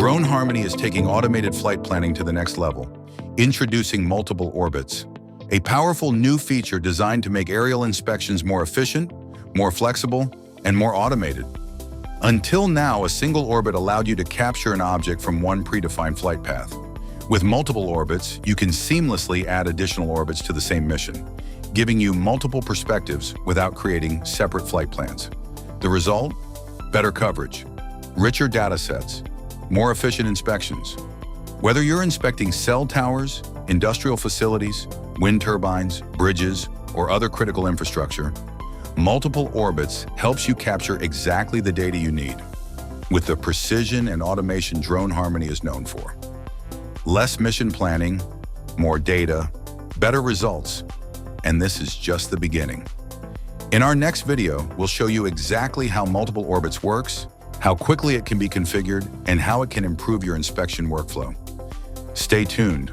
Drone Harmony is taking automated flight planning to the next level, introducing multiple orbits, a powerful new feature designed to make aerial inspections more efficient, more flexible, and more automated. Until now, a single orbit allowed you to capture an object from one predefined flight path. With multiple orbits, you can seamlessly add additional orbits to the same mission, giving you multiple perspectives without creating separate flight plans. The result? Better coverage, richer data sets, more efficient inspections. Whether you're inspecting cell towers, industrial facilities, wind turbines, bridges, or other critical infrastructure, multiple orbits helps you capture exactly the data you need, with the precision and automation Drone Harmony is known for. Less mission planning, more data, better results, and this is just the beginning. In our next video, we'll show you exactly how multiple orbits works, how quickly it can be configured, and how it can improve your inspection workflow. Stay tuned.